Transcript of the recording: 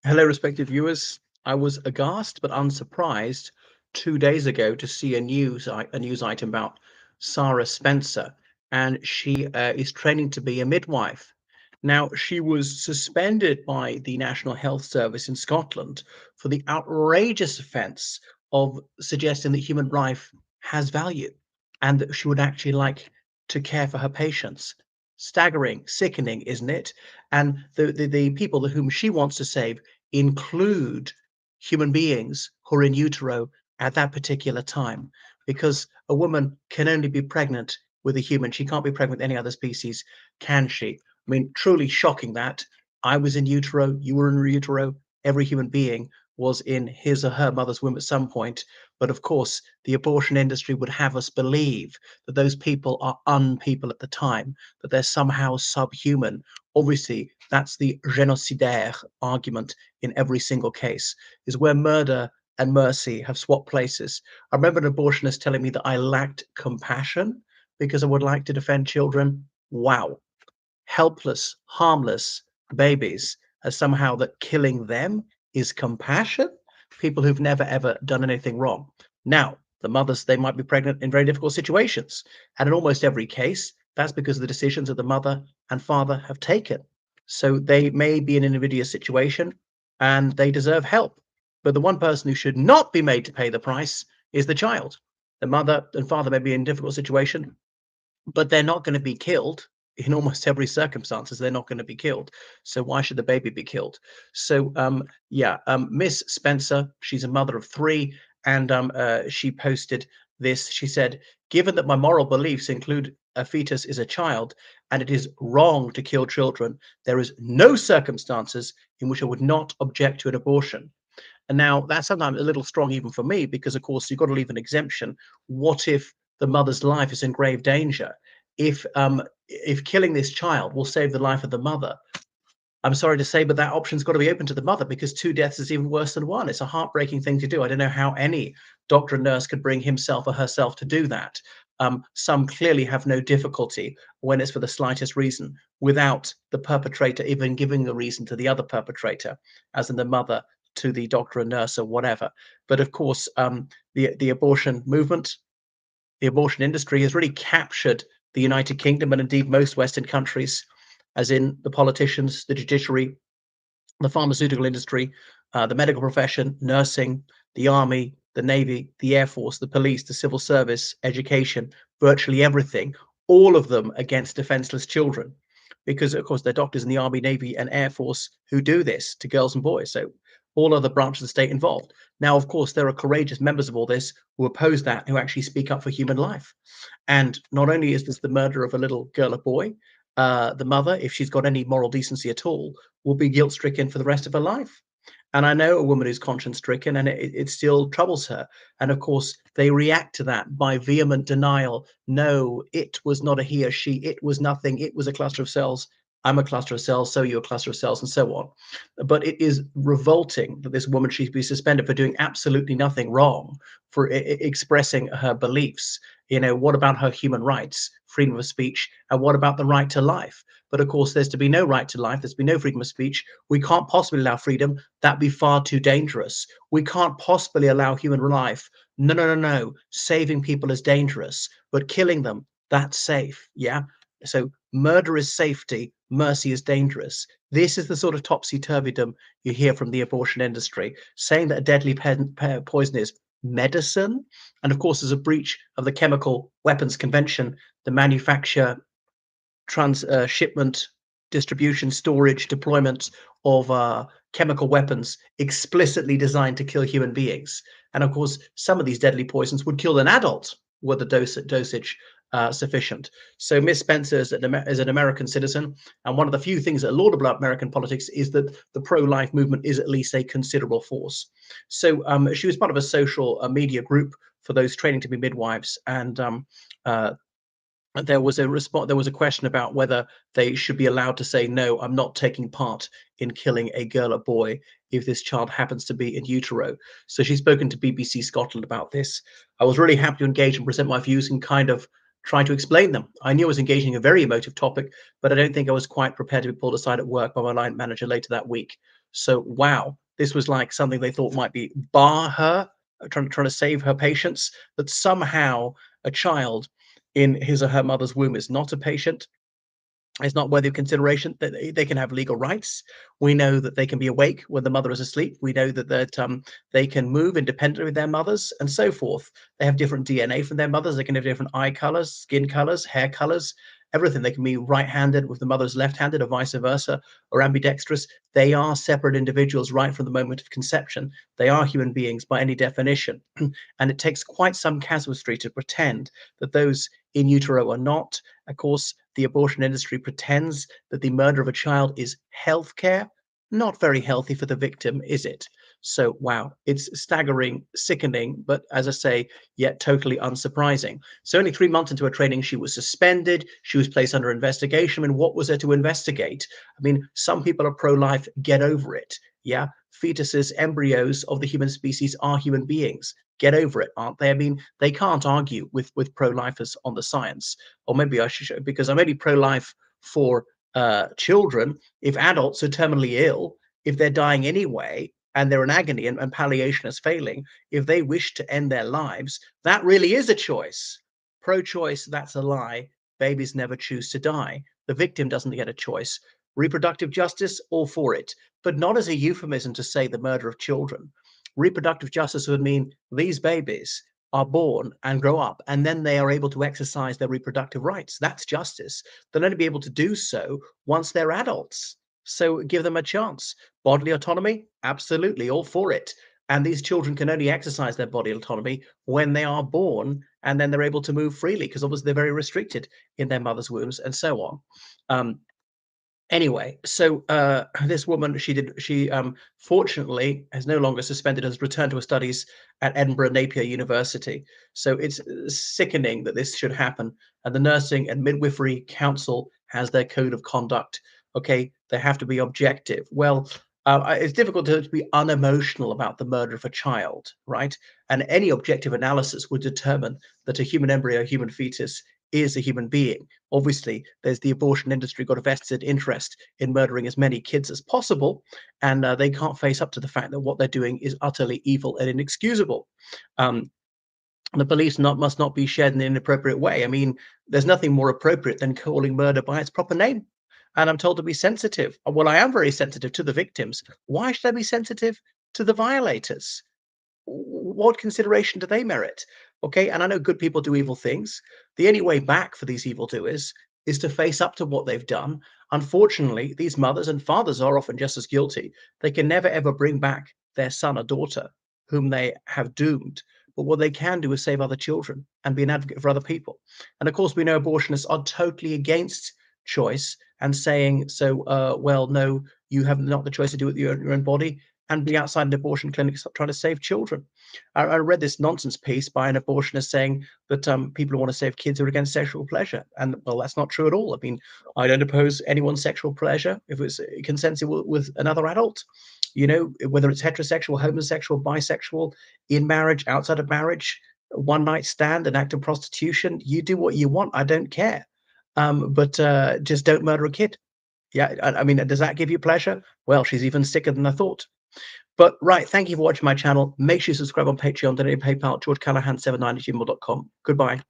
Hello, respected viewers. I was aghast but unsurprised 2 days ago to see a news item about Sarah Spencer, and she is training to be a midwife. Now, she was suspended by the National Health Service in Scotland for the outrageous offence of suggesting that human life has value and that she would actually like to care for her patients. Staggering, sickening, isn't it? And the people whom she wants to save include human beings who are in utero at that particular time, because a woman can only be pregnant with a human. She can't be pregnant with any other species, can she? I mean, truly shocking that. I was in utero, you were in utero, every human being was in his or her mother's womb at some point. But of course, the abortion industry would have us believe that those people are unpeople at the time, that they're somehow subhuman. Obviously, that's the génocidaire argument in every single case, is where murder and mercy have swapped places. I remember an abortionist telling me that I lacked compassion because I would like to defend children. Wow. Helpless, harmless babies, as somehow that killing them is compassion? People who've never ever done anything wrong. Now, the mothers, they might be pregnant in very difficult situations. And in almost every case, that's because of the decisions that the mother and father have taken. So they may be in an invidious situation and they deserve help. But the one person who should not be made to pay the price is the child. The mother and father may be in a difficult situation, but they're not going to be killed in almost every circumstances. They're not going to be killed. So why should the baby be killed? So Miss Spencer, she's a mother of three, and she posted this. She said, given that my moral beliefs include a fetus is a child and it is wrong to kill children, there is no circumstances in which I would not object to an abortion. And now that's sometimes a little strong even for me, because of course you've got to leave an exemption. What if the mother's life is in grave danger? If killing this child will save the life of the mother, I'm sorry to say, but that option's got to be open to the mother, because two deaths is even worse than one. It's a heartbreaking thing to do. I don't know how any doctor and nurse could bring himself or herself to do that. Some clearly have no difficulty when it's for the slightest reason, without the perpetrator even giving a reason to the other perpetrator, as in the mother to the doctor and nurse or whatever. But of course, the abortion movement, the abortion industry has really captured the United Kingdom and indeed most Western countries, as in the politicians, the judiciary, the pharmaceutical industry, the medical profession, nursing, the army, the navy, the air force, the police, the civil service, education, virtually everything, all of them against defenseless children. Because, of course, they're doctors in the army, navy, and air force who do this to girls and boys. So all other branches of the state involved. Now, of course, there are courageous members of all this who oppose that, who actually speak up for human life. And not only is this the murder of a little girl or boy, the mother, if she's got any moral decency at all, will be guilt stricken for the rest of her life. And I know a woman who's conscience stricken, and it still troubles her. And of course, they react to that by vehement denial. No, it was not a he or she. It was nothing. It was a cluster of cells. I'm a cluster of cells, so you're a cluster of cells, and so on. But it is revolting that this woman should be suspended for doing absolutely nothing wrong, for expressing her beliefs. You know, what about her human rights, freedom of speech, and what about the right to life? But of course, there's to be no right to life. There's to be no freedom of speech. We can't possibly allow freedom. That'd be far too dangerous. We can't possibly allow human life. No, no, no, no. Saving people is dangerous, but killing them, that's safe. Yeah. So murder is safety, mercy is dangerous. This is the sort of topsy-turvydom you hear from the abortion industry, saying that a deadly poison is medicine. And of course, there's a breach of the Chemical Weapons Convention, the manufacture, shipment, distribution, storage, deployment of chemical weapons explicitly designed to kill human beings. And of course, some of these deadly poisons would kill an adult were the dosage sufficient. So Miss Spencer is an American citizen, and one of the few things that are laudable about American politics is that the pro-life movement is at least a considerable force. So she was part of a social media group for those training to be midwives, and there was a response. There was a question about whether they should be allowed to say, no, I'm not taking part in killing a girl or boy if this child happens to be in utero. So she's spoken to BBC Scotland about this. I was really happy to engage and present my views and kind of try to explain them. I knew I was engaging a very emotive topic, but I don't think I was quite prepared to be pulled aside at work by my line manager later that week. So, wow, this was like something they thought might be bar her, trying to save her patients, that somehow a child in his or her mother's womb is not a patient, it's not worthy of consideration, that they can have legal rights. We know that they can be awake when the mother is asleep. We know that they can move independently with their mothers and so forth. They have different DNA from their mothers. They can have different eye colors, skin colors, hair colors, everything. They can be right-handed with the mother's left-handed or vice versa, or ambidextrous. They are separate individuals right from the moment of conception. They are human beings by any definition. And it takes quite some casuistry to pretend that those in utero are not. Of course, the abortion industry pretends that the murder of a child is healthcare. Not very healthy for the victim, is it? So, wow, it's staggering, sickening, but as I say, yet totally unsurprising. So, only 3 months into her training, she was suspended. She was placed under investigation. And what was there to investigate? I mean, some people are pro life, get over it. Yeah. Fetuses, embryos of the human species are human beings. Get over it, aren't they? I mean, they can't argue with pro-lifers on the science. Or maybe I should, because I'm only pro-life for children. If adults are terminally ill, if they're dying anyway, and they're in agony and palliation is failing, if they wish to end their lives, that really is a choice. Pro-choice, that's a lie. Babies never choose to die. The victim doesn't get a choice. Reproductive justice, all for it, but not as a euphemism to say the murder of children. Reproductive justice would mean these babies are born and grow up, and then they are able to exercise their reproductive rights. That's justice. They'll only be able to do so once they're adults. So give them a chance. Bodily autonomy? Absolutely, all for it. And these children can only exercise their body autonomy when they are born, and then they're able to move freely, because obviously they're very restricted in their mother's wombs and so on. Anyway, so this woman, she fortunately has no longer suspended, has returned to her studies at Edinburgh Napier University. So it's sickening that this should happen. And the Nursing and Midwifery Council has their code of conduct. Okay, they have to be objective. Well, it's difficult to be unemotional about the murder of a child, right? And any objective analysis would determine that a human embryo, a human fetus, is a human being. Obviously, there's the abortion industry got a vested interest in murdering as many kids as possible, and they can't face up to the fact that what they're doing is utterly evil and inexcusable. Um, the police must not be shared in an inappropriate way. I mean, there's nothing more appropriate than calling murder by its proper name. And I'm told to be sensitive. Well, I am very sensitive to the victims. Why should I be sensitive to the violators? What consideration do they merit? Okay, and I know good people do evil things. The only way back for these evildoers is to face up to what they've done. Unfortunately, these mothers and fathers are often just as guilty. They can never ever bring back their son or daughter whom they have doomed. But what they can do is save other children and be an advocate for other people. And of course, we know abortionists are totally against choice and saying, so, well, no, you have not the choice to do with your own body, and be outside an abortion clinic trying to save children. I read this nonsense piece by an abortionist saying that people who want to save kids are against sexual pleasure. And well, that's not true at all. I mean, I don't oppose anyone's sexual pleasure if it's consensual with another adult, you know, whether it's heterosexual, homosexual, bisexual, in marriage, outside of marriage, one night stand, an act of prostitution. You do what you want. I don't care. But just don't murder a kid. Yeah, I mean, does that give you pleasure? Well, she's even sicker than I thought. But right, thank you for watching my channel. Make sure you subscribe on Patreon, donate PayPal, georgecallahan79@gmail.com. Goodbye.